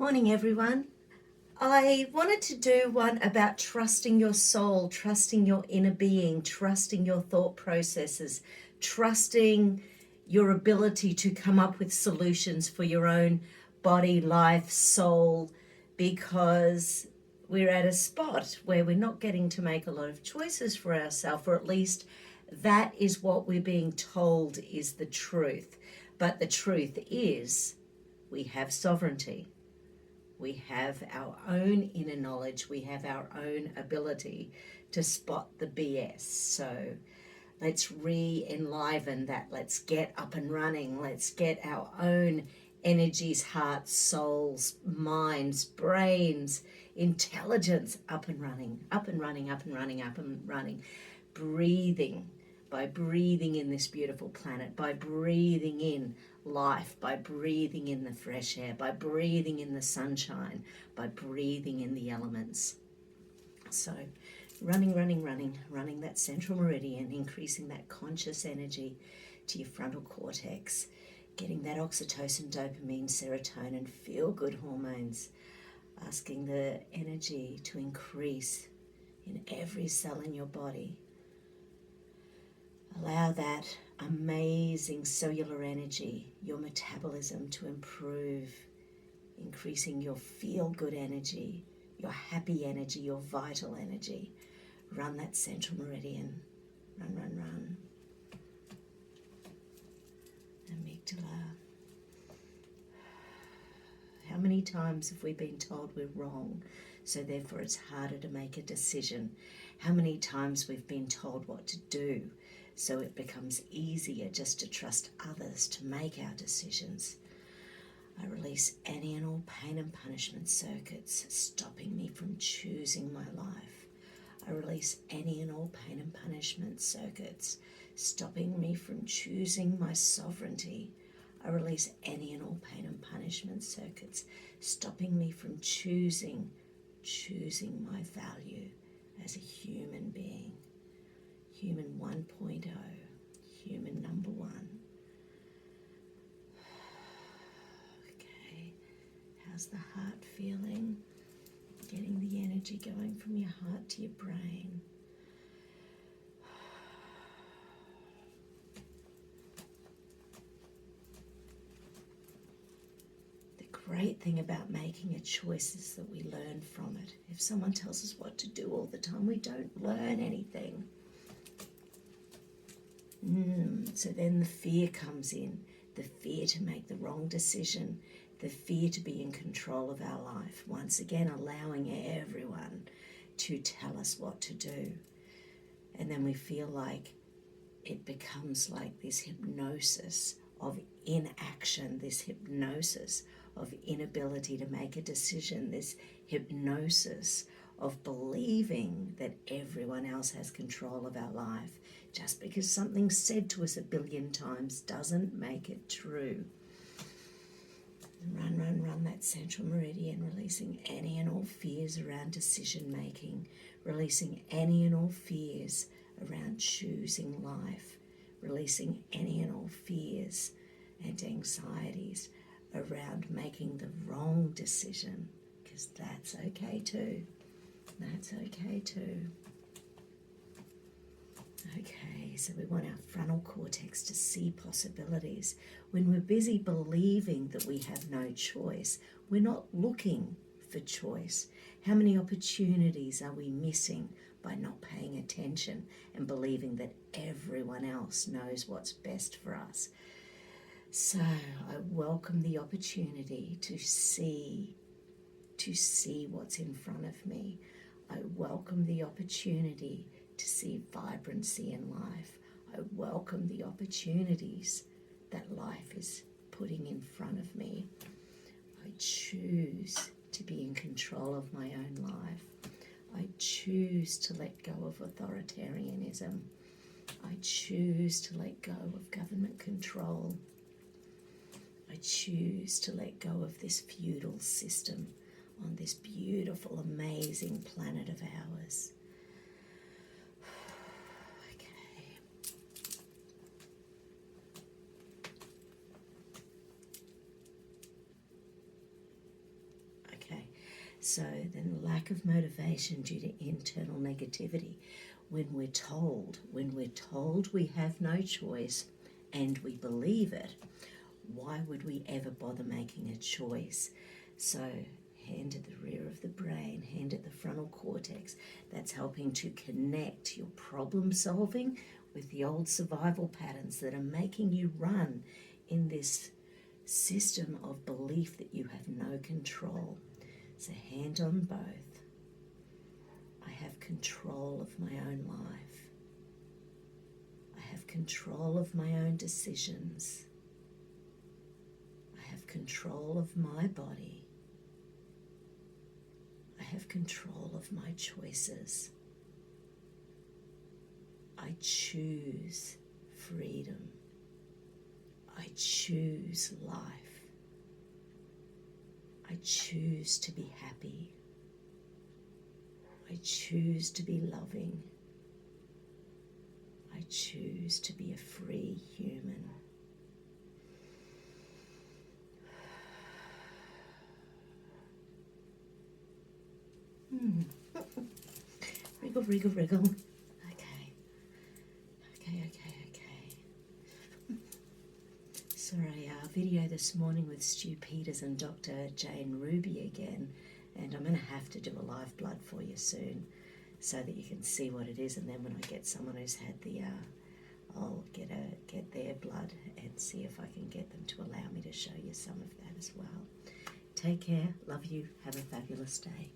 Morning, everyone. I wanted to do one about trusting your soul, trusting your inner being, trusting your thought processes, trusting your ability to come up with solutions for your own body, life, soul, because we're at a spot where we're not getting to make a lot of choices for ourselves, or at least that is what we're being told is the truth. But the truth is we have sovereignty. We have our own inner knowledge. We have our own ability to spot the BS. So let's re-enliven that. Let's get up and running. Let's get our own energies, hearts, souls, minds, brains, intelligence up and running, up and running, up and running, up and running. Breathing, by breathing in this beautiful planet, by breathing in life, by breathing in the fresh air, by breathing in the sunshine, by breathing in the elements. So running that central meridian, increasing that conscious energy to your frontal cortex, getting that oxytocin, dopamine, serotonin, feel-good hormones, asking the energy to increase in every cell in your body. Allow that amazing cellular energy, your metabolism to improve, increasing your feel-good energy, your happy energy, your vital energy. Run that central meridian. Run. Amygdala. How many times have we been told we're wrong, so therefore it's harder to make a decision? How many times we've been told what to do, so it becomes easier just to trust others to make our decisions? I release any and all pain and punishment circuits stopping me from choosing my life. I release any and all pain and punishment circuits stopping me from choosing my sovereignty. I release any and all pain and punishment circuits stopping me from choosing my value as a human being. Human 1.0, human number one. Okay, how's the heart feeling? Getting the energy going from your heart to your brain. The great thing about making a choice is that we learn from it. If someone tells us what to do all the time, we don't learn anything. So then the fear comes in, the fear to make the wrong decision, the fear to be in control of our life. Once again, allowing everyone to tell us what to do. And then we feel like it becomes like this hypnosis of inaction, this hypnosis of inability to make a decision, this hypnosis of believing that everyone else has control of our life. Just because something's said to us 1 billion times doesn't make it true. Run that central meridian, releasing any and all fears around decision making, releasing any and all fears around choosing life, releasing any and all fears and anxieties around making the wrong decision, because that's okay too. That's okay too. Okay, so we want our frontal cortex to see possibilities. When we're busy believing that we have no choice, we're not looking for choice. How many opportunities are we missing by not paying attention and believing that everyone else knows what's best for us? So I welcome the opportunity to see what's in front of me. I welcome the opportunity to see vibrancy in life. I welcome the opportunities that life is putting in front of me. I choose to be in control of my own life. I choose to let go of authoritarianism. I choose to let go of government control. I choose to let go of this feudal system on this beautiful, amazing planet of ours. So then lack of motivation due to internal negativity. When we're told we have no choice and we believe it, why would we ever bother making a choice? So hand at the rear of the brain, hand at the frontal cortex, that's helping to connect your problem solving with the old survival patterns that are making you run in this system of belief that you have no control. So hand on both. I have control of my own life. I have control of my own decisions. I have control of my body. I have control of my choices. I choose freedom. I choose life. I choose to be happy. I choose to be loving. I choose to be a free human. Wriggle, wriggle, wriggle. Saw a video this morning with Stu Peters and Dr. Jane Ruby again, and I'm going to have to do a live blood for you soon so that you can see what it is, and then when I get someone who's had the, I'll get their blood and see if I can get them to allow me to show you some of that as well. Take care, love you, have a fabulous day.